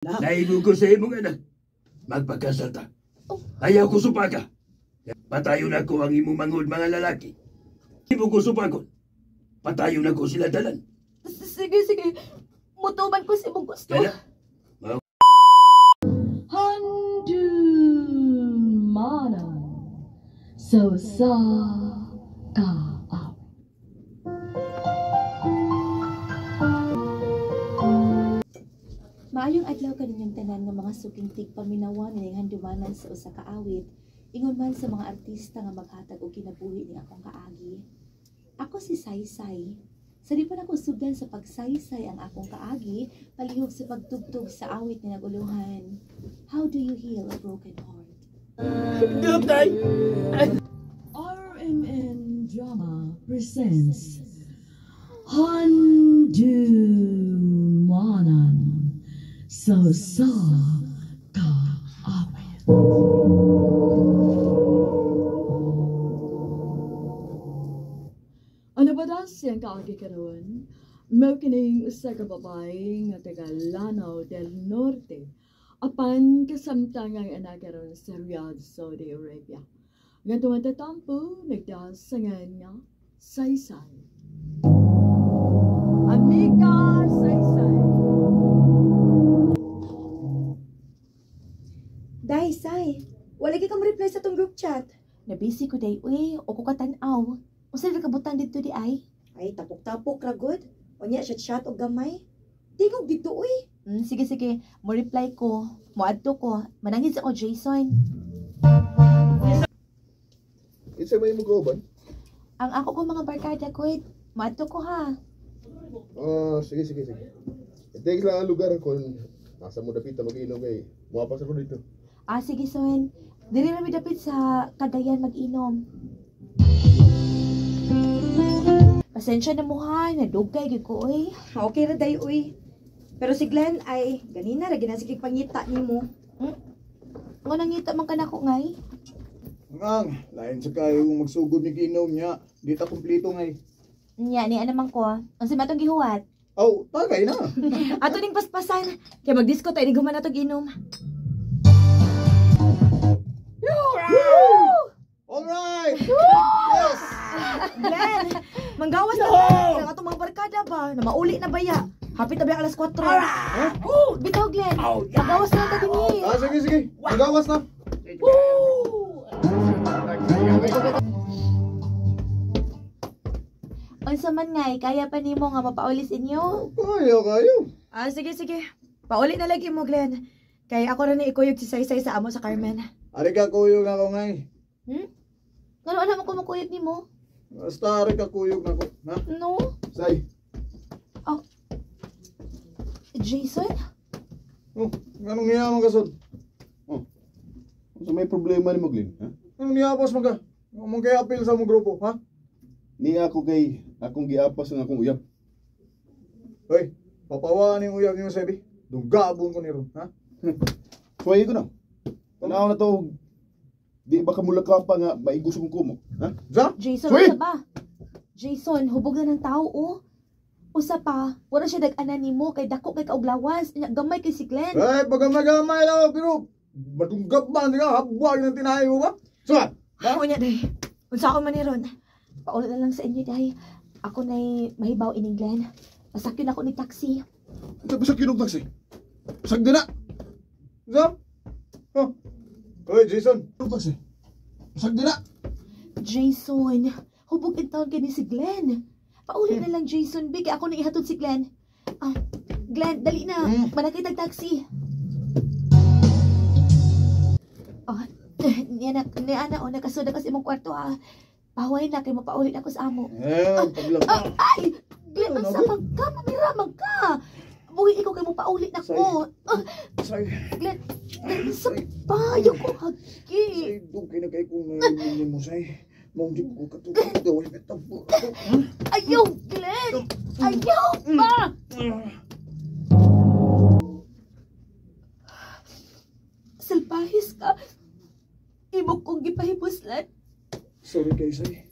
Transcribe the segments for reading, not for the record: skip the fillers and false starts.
Naingon ko sa imong anak. Magpagkasal ta. Ayaw ko supaka. Patayo na ko ang imong mangod mga lalaki. Imo ko supakon. Patayo na ko sila dalan. Sige, sige. Mutuban ko si mong gusto. Kaya Handumanan. So sa ka. Maayong adlaw kaninyong tanan nga mga suking tigpaminawan ning handumanan sa usa ka awit, ingon man sa mga artista nga maghatag og kinabuhi ni akong kaagi. Ako si Saysay. Sa di pa na ko sugdan sa pagsaysay ang akong kaagi, palihog sa pagtugtog sa awit ni naguluhan. How do you heal a broken heart? RMN Drama presents Handumanan. So ka awit. Ano ba das siyang kaagi karon? Mao kining usa ka babae nga taga Lanao del Norte. Apan kasamtangang anak karon sa Riyadh, Saudi Arabia. Nga tumatatampo nagdasangan nga Saysay. Amiga Saysay. Day, Say. Wala ka reply sa tong group chat. Nabisi ko day, uy, o ko katanaw. Usa na kabutan dito di ay? Ay, tapok-tapok ra good. O niya, chat og gamay. Tingog dito, uy. Sige, sige. Mo reply ko. Mo adto ko. Manangis ako, Jason. Isa may mo kauban? Ang ako ko mga barkada ko, mo adto ko ha. Sige. Text lang ang lugar kung nasa mo dapit na mag-inom kay muwapas ako dito. Sige, Soen. Dili na mi dapit sa Cagayan mag-inom. Pasensya na mo ha, nadugay gyud ko oy. Okay ra day, uy. Pero si Glenn ay, ganina ra ginasikig pangita nimo. Ngo nangita man kana ko ngay. Ang, lain sa kayo magsugod ni Ginaw niya. Di ta kumplito ngay. Nya ni ana man ko. Unsa matong gihuwat? Aw, tagay na. Ato ning paspasan. Kay mag-disco tayo guman na to ginom. Alright! Yes! Glenn, manggawas na ba? Ang atong mga barkada ba? Na mauli na baya. Hapit na ba alas 4? Bitaw Glenn. Magawas na ta dinhi. Sige. Magawas na. Unsa man ngay, kaya pa nimo nga mapaulis inyo? Kayo. Sige. Pauli na lagi mo, Glenn. Kaya ako rin ikuyog si Saysay sa amo sa Carmen. Ari ka kuyog ako ngay. Ngano alam mo kung makuyog nimo? Basta ari ka kuyog ako. Ha? No. Say. Jason? Anong niya mga kasod? So may problema ni Maglin, ha? Anong niya apos mga? Mong kaya apil sa mong grupo, ha? Ni ako kay akong giapas ng akong uyab. Hoy, papawaan yung uyag niyo, Sebi. Dugabon ko niro, ha? Suway ko na. Tanaw na to. Di ba kamulaka pa nga maigos kong kumo, ha? Ja? Jason, Sweet! usa ba? Jason, hubog na ng tao, oh. Usa pa, wala siya dag-ana nimo kay dako kay kauglawas, gamay kay si Glenn. Ay, pagamay-gamay lang, pero madunggap ba nga, habwag ng tinahay mo ba? Suwa! Ako niya, day. Unsa ako man ni Ron? Paulit na lang sa inyo, day. Ako na'y mahibaw ining Glenn. Masakyon ako ni taxi. Ito ba sa kinog taxi? Pasag din na! Ja? Hoy, Jason. Kinog taxi? Pasag din na! Jason, hubog in taon kay ni si Glenn. Paulit na lang, Jason. Bigay ako na ihatod si Glenn. Glenn, dali na. Manakitag taxi. Ni ana, nakasoda kasi mong kwarto, ha. Pahaway na, kay mapaulit ako sa amo. Paglaba. Ay! Glenn, ang samang ka, pamiramang ka. Buhi ikaw kay mapaulit na ko. Say, Glenn, sa payo ko, hagi. say, doon kayo na kayo kung nalilin mo, say. Mong di ko katulad gawin na tabo. Ayaw, Glenn! Ayaw pa! Salbahis ka. Imo kong gipahibuslan. Sorry kayo, say.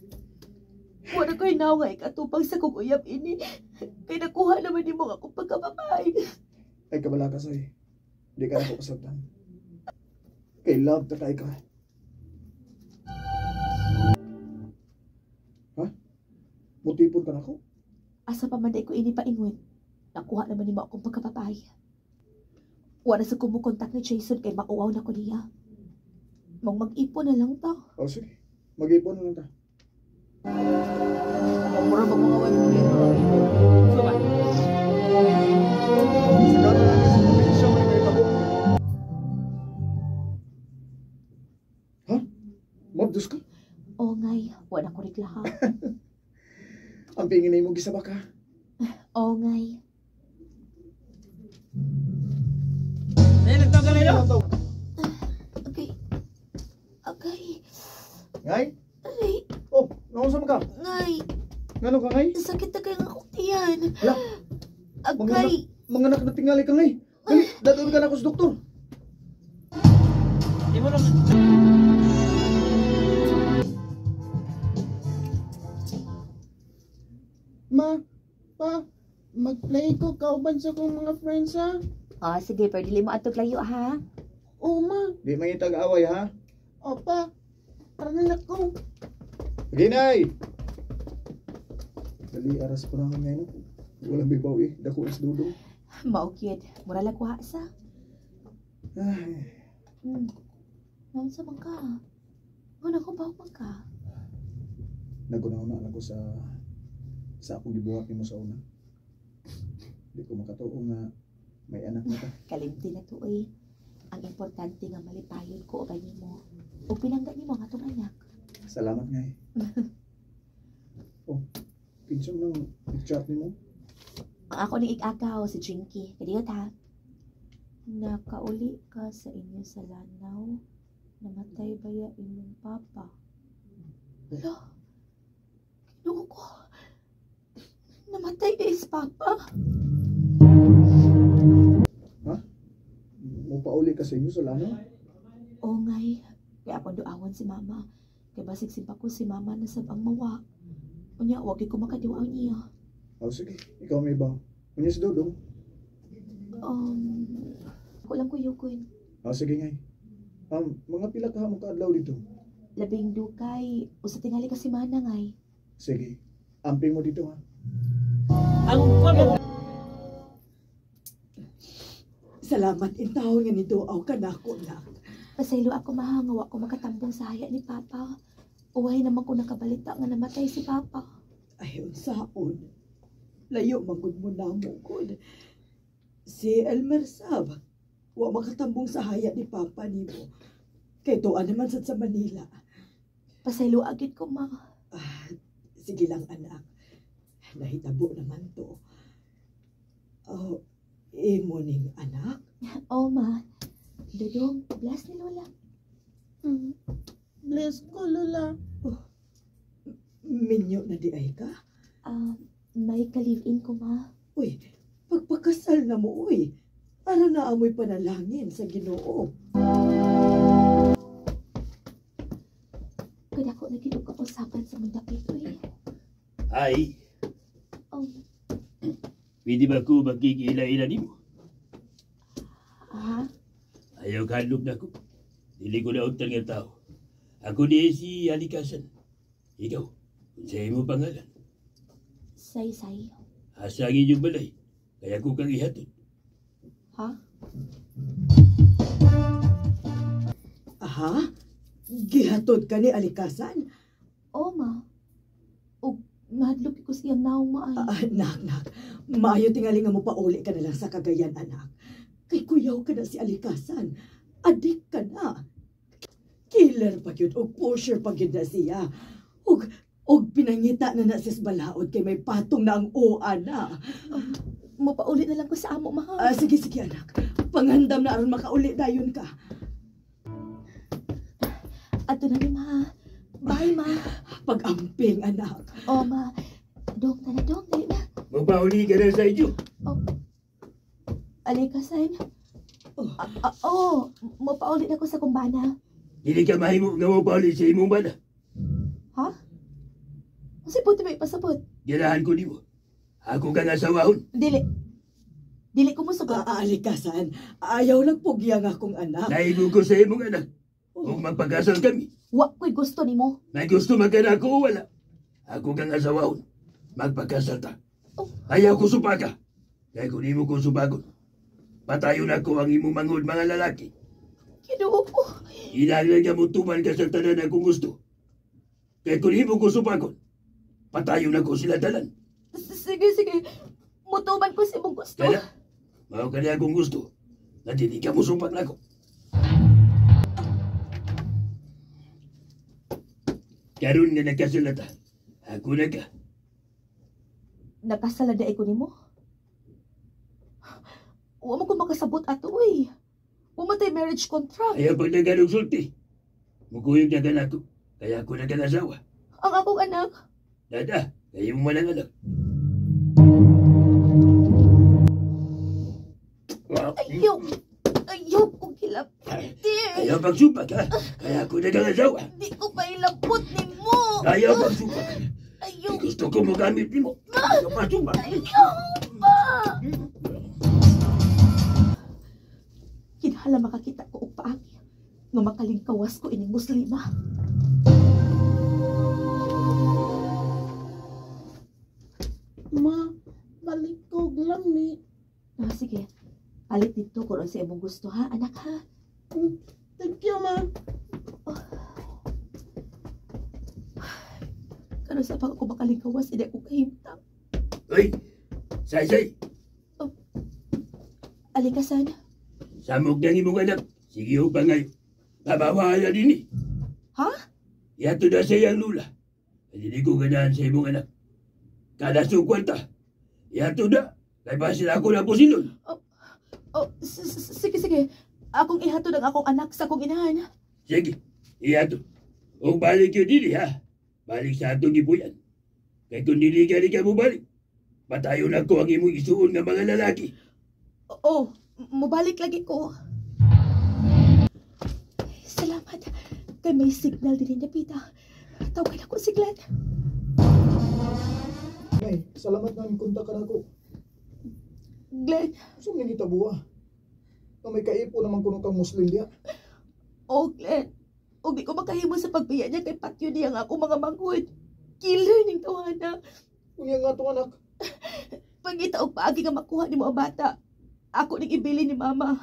Wala ko'y naway katupang sa kong uyab ini. Kay nakuha naman ni mo akong pagkababay. Ay, kabala ka, say. Di ka na ko kasabtan. Kay love ta kay ka. Ha? Mutipon ka na ko? Asa pa man day ko ini paingon. Nakuha naman ni mo akong pagkapapay. Wala sa kumukontak ni Jason kay mauwaw na ko niya. Mag-ipon na lang ta. O sige, mag-ipon na lang ta. Mura ba mga wala problema? Sigara lang kasi probinsya may tabo. Ha? Mabdos ka? O ngay, wala ko reglaha. Ang pingin na mo gisaba ka. O ngay. Okay. Okay. Ngay? Aray, Oh, naunsa ka? ngay. Ngano ka ngay? Sakit na kayo ng akong tiyan. Hala, Agay. mga anak na tingali ka ngay. Dali, dadun ka na ako sa doktor. Ma, pa, mag-play ko kauban sa kong mga friends ha. Ah, sige, pero dili mo atog layo ha. Oo ma, Di mangitag away ha. opa, paranan ako. Ginay! Dali, aras pa naman ngayon. Walang bibaw eh. Dako is dudong. Maukid. Mura lang kuha sa. Ay, Naon sa man ka? Ano ko ba man ka? nagunaw-na ako sa akong gibuhat mo sa una. Di ko makatuo nga may anak na ka. Kalimti na to eh. Ang importante nga malipayon ko o ganyan mo. O pinangga ni mo nga itong anak. Salamat nga eh. Oh, pinsang nang i-chat ni mo. Ang ako ni ikagaw si Jinky. Kadiyot ha. Nakauli ka sa inyo sa lanaw. Namatay ba ya inyong papa? Hala. Kinuha ko. Namatay is papa. Mupauli ka sa inyo sa lano. O ngay. Kaya akong doawan si mama. Kaya basig simpa ko si mama na sabang mawa. Unya, wag ko makadiwaw niya. Oh, sige. Ikaw may ba? Kunya si Dodong. Ako lang kuyukon. Oh, sige nga. Mga pila ka mo kaadlaw dito. Labing dukay. O sa tingali kasi mana ngay. Sige. Amping mo dito ha. Salamat intawon nga nito aw kanako na. Pasaylo ako mahangaw ako makatambong sa haya ni Papa. Uway naman ko nakabalita nga namatay si Papa. Ay unsaon. Layo magud mo na mo gud. Si Elmer Sab wa makatambong sa haya ni Papa nimo. Kay tuwa naman sad sa Manila. Pasaylo agit ko ma. Sige lang anak. Nahitabo naman to. Oh, imo ning anak. O ma. Dudong, bless ni Lola. Bless ko, Lola. Minyo na di ay ka. May ka-live-in ko ma. Uy, pagpakasal na mo uy. Para naamoy panalangin sa Ginoo. Kaya ako nagilog ka usapan sa mundapit eh. Ay, Oh, pwede ba ko magkikila-ila ni mo? ha? Ayaw kalog na ko. Dili ko na utang nga tao. Ako di si Alikasan. Ikaw, kung sa'yo mo pangalan. Say-say. Asangin yung balay. Kaya ko kang ihatid. Ha? Aha? Gihatod ka ni Alikasan? O ma. O, nahadlok ko siyang naong maay. Nak. Maayo tingali nga mo pauli ka na lang sa Cagayan, anak. Kay kuyaw ka na si Alikasan. Adik ka na. Killer pa yun, o pusher pa yun na siya. Og pinangita na na sis balaod kay may patong na ang oa na. Mapauli na lang ko sa amo, ma. Sige, anak. Pangandam na aron makauli dayon ka. Ato na ni ma. Bye, ma. Pag-amping, anak. O, ma. Dong, tana dong. Dali na. Magpauli ka na sa inyo. Alikasan. Mapauli na ko sa kumbana. Dili ka mahimo nga magpauli sa imong bana. Ha? Kasi puti may pasabot. Ganahan ko ni mo. Ako ka nga sawahon. Dili. Dili ko mo sugat. Alikasan, ayaw lang pugya nga akong anak. Naigo ko sa imong anak. Kung magpag-asal kami, Wa ko'y gusto nimo. may gusto magkana ako o wala. Ako kang asawahon. Magpag-asal ta. Ayaw ko supaka. Kaya kung di mo ko supagon, patayo na ko ang imong mangod mga lalaki. Ginoo ko. Ilagay ka mo tuman ka sa tanan akong gusto. Kaya kung di mo ko supagon, patayo na ko sila tanan. Sige. Mutuman ko si mong gusto. Kaya, mao ka na akong gusto. Na dili ka mo supak na ko. Karon nga nagkasulata, ako na ka. Nakasalada ko nimo. Wa mo ko makasabot ato uy. Wa man tay marriage contract. Ayaw pag naganong sulti. Mukuyog na ka na ako. Kaya ako na ka nasawa. Ang akong anak. Dada, kayo mo man ang anak. Ayaw kong kilapti. Ayaw pagsupak ha. Kaya ako na ka nasawa. Di ko pa ilapot nimo. Ayaw pagsupak. Ayaw. Gusto ko magamit ni mo. Ayaw pagsupak. Ayaw pa. Kinahanglan makakita ko og paagi nga makalingkawas ko ining muslima. Ma, balik ko lami. Sige. Alit dito kung sa imong gusto ha, anak ha. Thank you, ma. Kano sa pag ako makalingkawas, hindi ako kahimtang. Uy, say. Alikasan. Samog ng imong anak. Sige ho pa ngayon. Babawala din eh. Ha? Yato na sa iyang lula. Hindi ko ganahan sa imong anak. Kada sukwarta. Yato na. Kaya ba sila ako na po silon? Sige. Akong ihatod ang akong anak sa akong inahan. Sige, iyato. O balik yun dili ha. Balik sa atong gipuyan. Kaya kung dili ka mo balik, patayo na ko ang imong isuon nga mga lalaki. Oo, mubalik lagi ko. Salamat. Kay may signal din niya, Pita. Tawagan ako si Glenn. Nay, salamat na kunta ka na ako. Glenn, Gusto mo nangita buwa. Na may kaipo naman kuno kang Muslim diya. Glenn. O di ko makahimo sa pagbiya niya kay patyo niya nga ako mga manghud. Killer ning tawana. Unya nga itong anak. Pangita og paagi nga makuha ni mo ang bata. Ako ning ibili ni mama.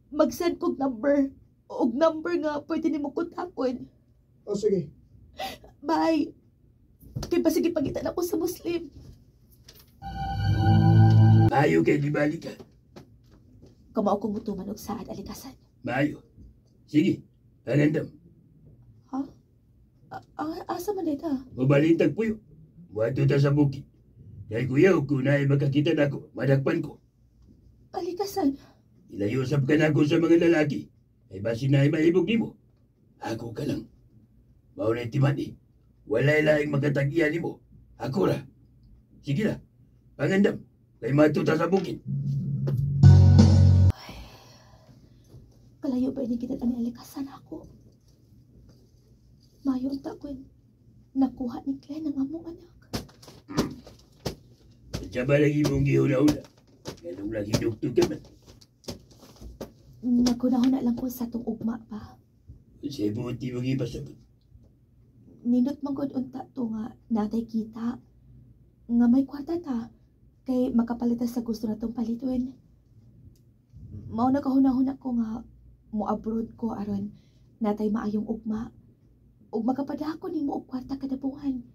Mag-send kog number. Og number nga pwede ni mo kontakon. O sige. Bye. Kay pasige pagitan ako sa Muslim. Maayo kay di balik ka. Kamao ko mutuman og saad alikasan. Maayo. Sige, panandam. Asa man ita? Mabalintag puyo. Buhato ta sa bukid. Dahil kuya, kung naay makakita na ako, madakpan ko. Alikasan. Ilayusap ka na ako sa mga lalaki. Ay basi na ay maibog ni mo. Ako ka lang. Maunay timan eh. Walay laing magkatagian ni mo. Ako ra. Sige na. Pangandam. Kay matuta sa bukid. Kalayo ba ini kita ni alikasan ako? Mayon ta ko nakuha ni Glenn ang among anak. Saba lagi mong gihuna-una. Ganun lang hidugtog ka man. Nagkunahuna lang ko sa tong ugma pa. Sa ibuti mong ipasabot. Nindot manggod unta to nga natay kita. Nga may kwarta ta. Kay makapalita sa gusto na tong paliton. Mao na kahuna-huna ko nga mo-abroad ko aron natay maayong ugma. Ug makapadako nimo og kwarta kada buwan.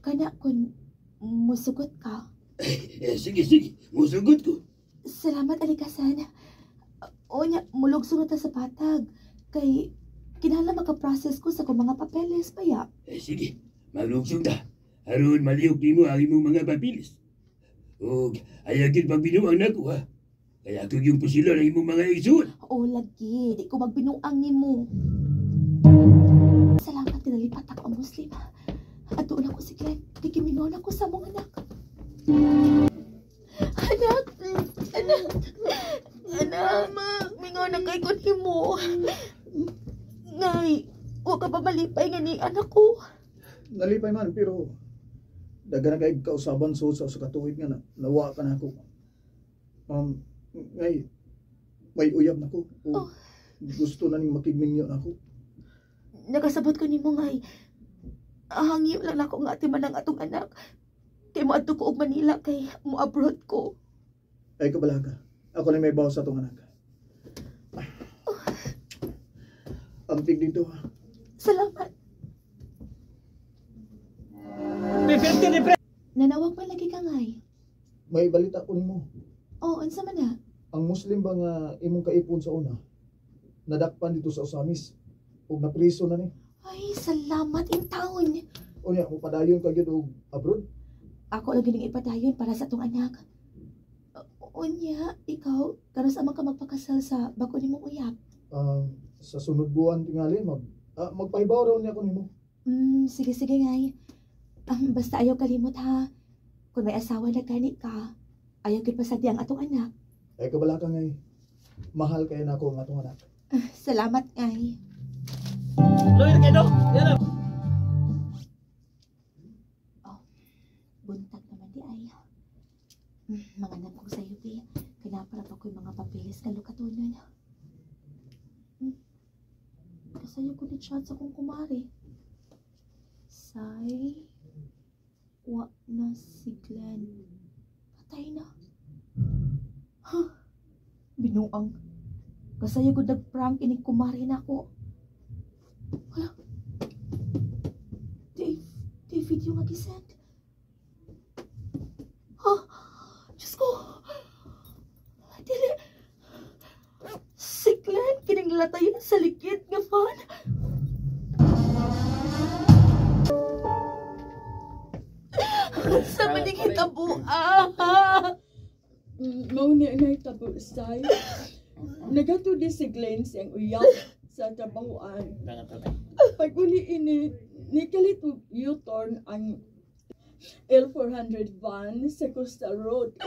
Kana kun musugot ka. Sige. Musugot ko. Salamat alikasan. Onya, mulugso na ta sa patag. Kay kinahanglan makaprocess ko sa kong mga papeles pa ya. Sige. Maglugsong ta. Aron malihok nimo ang imong mga papilis. O ayagin pag binuang na ko ha. Kaya ako yung pusilo ng imong mga isuon. O lagi, di ko magbinuang nimo. Salamat kinalipat ako ang Muslim. At doon ako si Glenn. Di kimingon ako sa mga anak. Anak, mingon na kay kun himo. Ngay, huwag ka pa malipay nga ni anak ko. Nalipay man pero dagan na kay kausaban sa katuig nga nawa ka na ako. Ngay, may uyab na ko. Oh. Gusto na ning makigminyo na ako. Nakasabot ko nimo ngay. Hangyo lang ako nga atiman ang atong anak. Kay moadto ko og Manila kay mo abroad ko. Ay, kabalaga. Ako na may bawas sa itong anak. Amping dito, ha? Salamat. Nanawag pa lagi ka ngay. May balita ko nimo. Oh, unsa man na? Ang Muslim ba nga imong kaipon sa una, nadakpan dito sa Osamis, ug napriso na ni. Ay, salamat in taon. Unya, mo padayon ka gyud og abroad? Ako lagi ning ipadayon para sa atong anak. Unya, ikaw, karon sa man ka magpakasal sa bago nimong uyab. Sa sunod buwan tingali, magpahibaw raw niya ko nimo. Sige ngay. Basta ayaw kalimot ha. Kung may asawa na gani ka, ayaw gid pasadi ang atong anak. Ay, kabala ka ngay. Mahal kayo na ako ang atong anak. Salamat ngay. Lawyer kayo, yan. Buntag naman di ay. Mga anak kong sayo, Bi. Kinaparap ako yung mga papeles na lukatunan. Kasayo ko ni chat sa kong kumari. Say, wa na si Glenn. Patay na. Huh? Binuang. Kasayo ko nag-prank ining kumari na ako. Wala. Di video nga gisend. Diyos ko. Dili. Si Glenn, kininglatay na sa likid nga fan. Sa maning hitabo, Mauna na itabo, Say. Nagato di si Glenn siyang uyak sa trabahoan. Pag uli ini, nikalit og U-turn ang L400 van sa Coastal Road.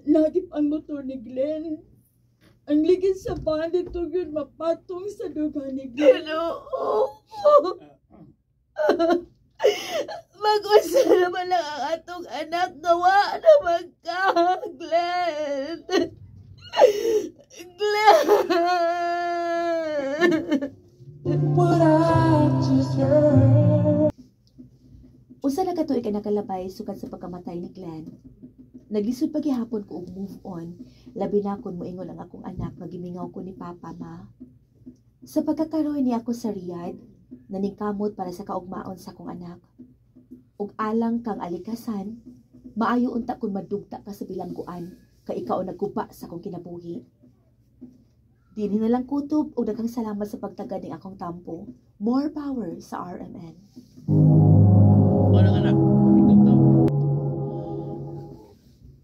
Nagip ang motor ni Glenn. Ang ligid sa van dito yun mapatong sa duga ni Glenn. Mag-usa naman lang ang atong anak gawa na magka, Glenn. Glenn! Usa na katuig ka nakalabay sukad sa pagkamatay ni Glenn. Naglisod paghihapon ko og move on, labi na kon moingon ang akong anak magimingaw ko ni Papa ma. Sa pagkakaroon ni ako sa Riyadh, naningkamot para sa kaugmaon sa akong anak. Ug alang kang alikasan, maayo unta kun madugta ka sa bilangguan kay ikaw ang nagkupa sa akong kinabuhi. Dinhi na lang kutob ug daghang salamat sa pagtagad ning akong tampo. More power sa RMN. Ano anak? Ikaw daw.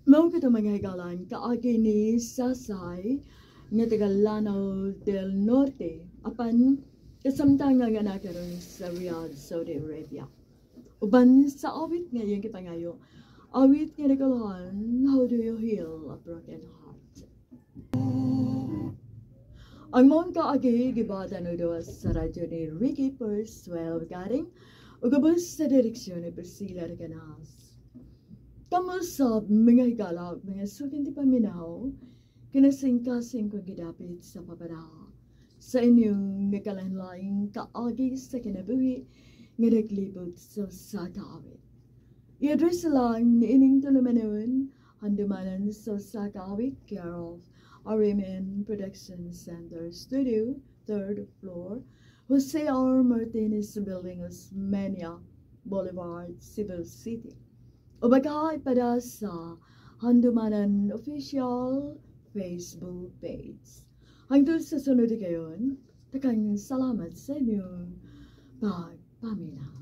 Mao kita mga higalan, kaagi ni Sasay, nga taga Lanao del Norte, apan kasamtang nga anak karon sa Riyadh, Saudi Arabia. Uban sa awit ngayon kita ngayo, awit nga nagalahan, how do you heal a broken heart? Ang mga kaagi, gibata no doon sa radyo ni Ricky Perswell Garing, o gabos sa direksyon ni Priscilla Reganas. Kamu sa mga higalak, mga sukin di paminaw, kinasing-kasing kong gidapit sa papanaw. Sa inyong nagkalanlaing kaagi sa kinabuhi, nga naglibot sa kaawit. I-address lang ni ining tulumanon, handumanan sa kaawit, care of RMN Production Center Studio, 3rd floor, Jose R. Martinez Building, Osmeña Boulevard, Cebu City. O baka ipada sa Handumanan Official Facebook page. Hanggang sa sunod kayon, takang salamat sa inyong pagpaminaw.